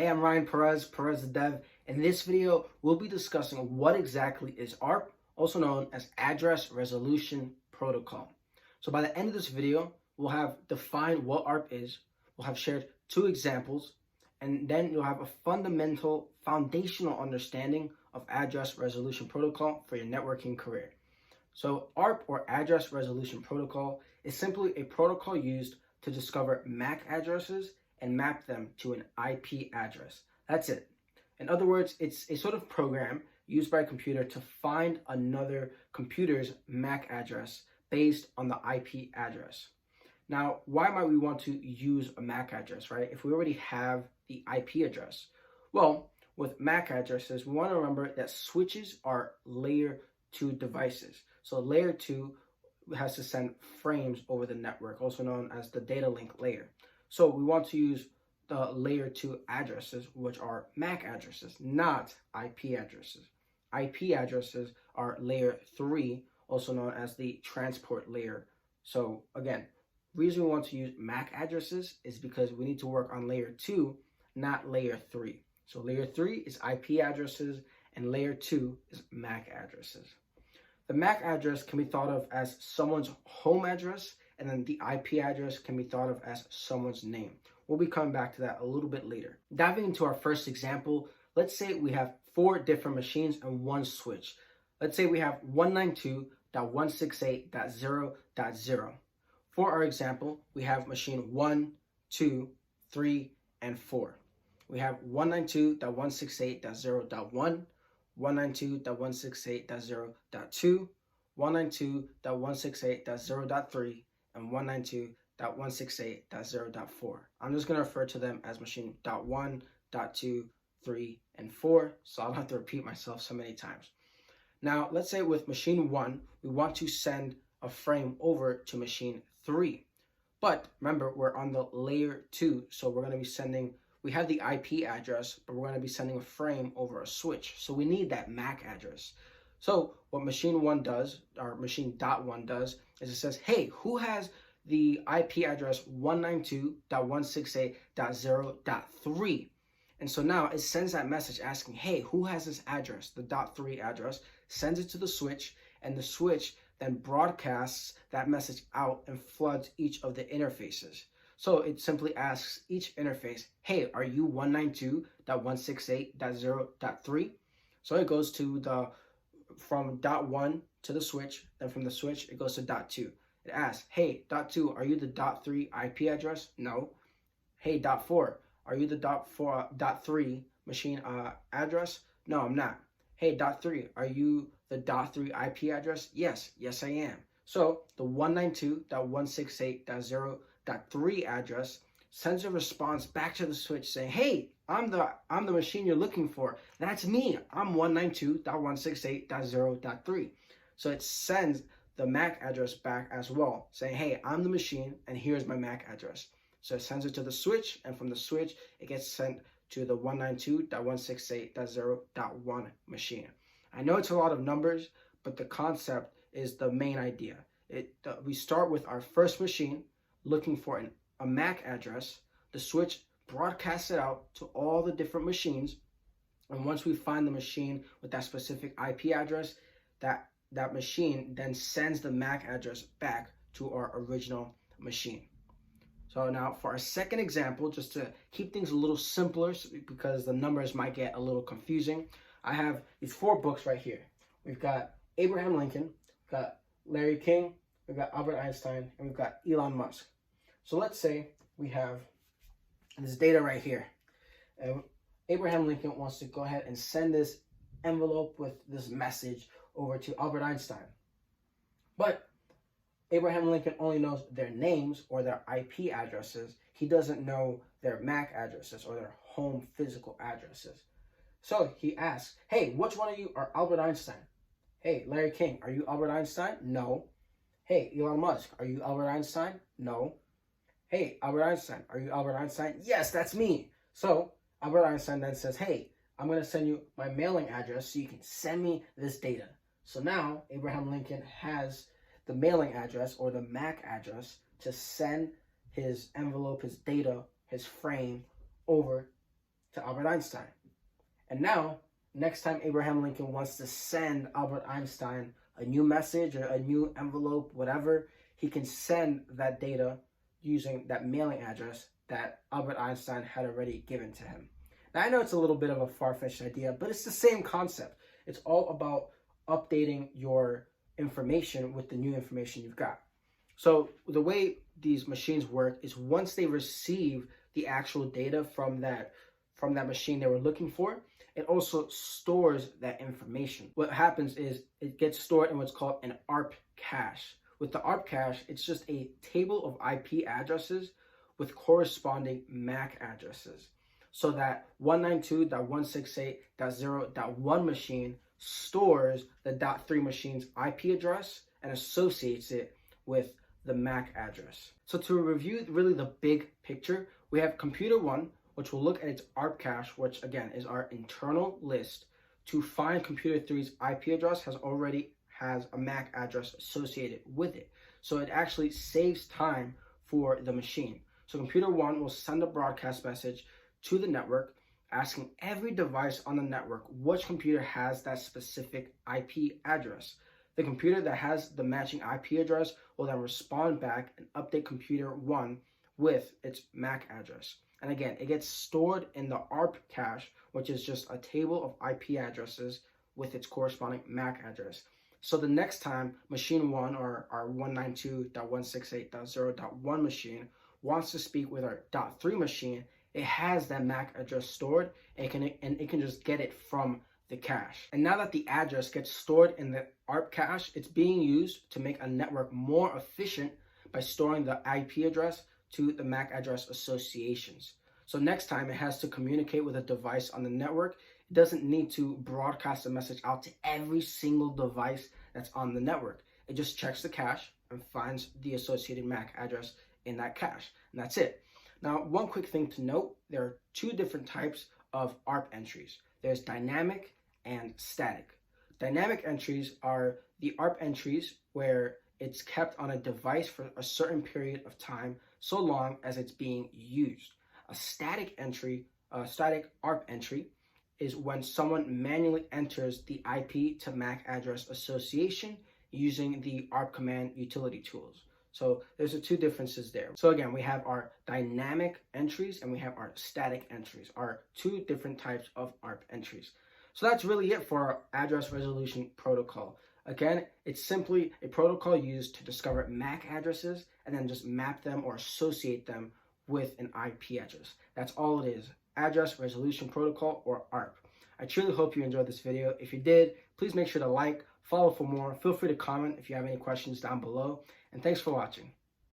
Hey, I'm Ryan Perez, PerezTheDev. In this video, we'll be discussing what exactly is ARP, also known as Address Resolution Protocol. So by the end of this video, we'll have defined what ARP is, we'll have shared two examples, and then you'll have a foundational understanding of Address Resolution Protocol for your networking career. So ARP, or Address Resolution Protocol, is simply a protocol used to discover MAC addresses and map them to an IP address. That's it. In other words, it's a sort of program used by a computer to find another computer's MAC address based on the IP address. Now, why might we want to use a MAC address, right? If we already have the IP address. Well, with MAC addresses, we want to remember that switches are layer 2 devices. So layer 2 has to send frames over the network, also known as the data link layer. So we want to use the layer 2 addresses, which are MAC addresses, not IP addresses. IP addresses are layer 3, also known as the transport layer. So again, reason we want to use MAC addresses is because we need to work on layer 2, not layer 3. So layer 3 is IP addresses and layer 2 is MAC addresses. The MAC address can be thought of as someone's home address, and then the IP address can be thought of as someone's name. We'll be coming back to that a little bit later. Diving into our first example, let's say we have 4 different machines and one switch. Let's say we have 192.168.0.0. For our example, we have machine 1, 2, 3, and 4. We have 192.168.0.1, 192.168.0.2, 192.168.0.3, and 192.168.0.4. I'm just going to refer to them as machine .1, .2, 3, and 4, so I don't have to repeat myself so many times. Now, let's say with machine 1, we want to send a frame over to machine 3. But remember, we're on the layer 2, so we're going to be sending, we have the IP address, but we're going to be sending a frame over a switch. So we need that MAC address. So what machine 1 does, or machine .1 does, is it says, hey, who has the IP address 192.168.0.3? And so now it sends that message asking, hey, who has this address, the .3 address, sends it to the switch, and the switch then broadcasts that message out and floods each of the interfaces. So it simply asks each interface, hey, are you 192.168.0.3? So it goes to from .1 to the switch, then from the switch, it goes to .2. It asks, hey, .2, are you the .3 IP address? No. Hey, .4, are you the .3 machine address? No, I'm not. Hey, .3, are you the .3 IP address? Yes, yes I am. So the 192.168.0.3 address sends a response back to the switch saying, hey, I'm the machine you're looking for. That's me. I'm 192.168.0.3. So it sends the MAC address back as well, saying, hey, I'm the machine and here's my MAC address. So it sends it to the switch, and from the switch, it gets sent to the 192.168.0.1 machine. I know it's a lot of numbers, but the concept is the main idea. We start with our first machine looking for a MAC address. The switch broadcasts it out to all the different machines, and once we find the machine with that specific IP address, that machine then sends the MAC address back to our original machine. So now for our second example, just to keep things a little simpler because the numbers might get a little confusing, I have these 4 books right here. We've got Abraham Lincoln, we've got Larry King, we've got Albert Einstein, and we've got Elon Musk. So let's say we have this data right here. Abraham Lincoln wants to go ahead and send this envelope with this message over to Albert Einstein. But Abraham Lincoln only knows their names or their IP addresses. He doesn't know their MAC addresses or their home physical addresses. So he asks, hey, which one of you are Albert Einstein? Hey, Larry King, are you Albert Einstein? No. Hey, Elon Musk, are you Albert Einstein? No. Hey, Albert Einstein, are you Albert Einstein? Yes, that's me. So Albert Einstein then says, hey, I'm going to send you my mailing address so you can send me this data. So now Abraham Lincoln has the mailing address or the MAC address to send his envelope, his data, his frame over to Albert Einstein. And now, next time Abraham Lincoln wants to send Albert Einstein a new message or a new envelope, whatever, he can send that data using that mailing address that Albert Einstein had already given to him. Now, I know it's a little bit of a far-fetched idea, but it's the same concept. It's all about updating your information with the new information you've got. So the way these machines work is once they receive the actual data from that machine they were looking for, it also stores that information. What happens is it gets stored in what's called an Arp cache. With the Arp cache, it's just a table of IP addresses with corresponding MAC addresses. So that 192.168.0.1 machine stores the .3 machine's IP address and associates it with the MAC address. So to review really the big picture, we have Computer 1, which will look at its Arp cache, which again is our internal list to find Computer 3's IP address has a MAC address associated with it. So it actually saves time for the machine. So Computer 1 will send a broadcast message to the network asking every device on the network which computer has that specific IP address. The computer that has the matching IP address will then respond back and update Computer 1 with its MAC address. And again, it gets stored in the Arp cache, which is just a table of IP addresses with its corresponding MAC address. So the next time machine 1 or our 192.168.0.1 machine wants to speak with our .3 machine, it has that MAC address stored and it can just get it from the cache. And now that the address gets stored in the Arp cache, it's being used to make a network more efficient by storing the IP address to the MAC address associations. So next time it has to communicate with a device on the network, it doesn't need to broadcast a message out to every single device that's on the network. It just checks the cache and finds the associated MAC address in that cache, and that's it. Now, one quick thing to note, there are two different types of ARP entries. There's dynamic and static. Dynamic entries are the ARP entries where it's kept on a device for a certain period of time, so long as it's being used. A static ARP entry is when someone manually enters the IP to MAC address association using the ARP command utility tools. So there's the two differences there. So again, we have our dynamic entries and we have our static entries, our two different types of ARP entries. So that's really it for our address resolution protocol. Again, it's simply a protocol used to discover MAC addresses and then just map them or associate them with an IP address. That's all it is, address resolution protocol or ARP. I truly hope you enjoyed this video. If you did, please make sure to like, follow for more. Feel free to comment if you have any questions down below. And thanks for watching.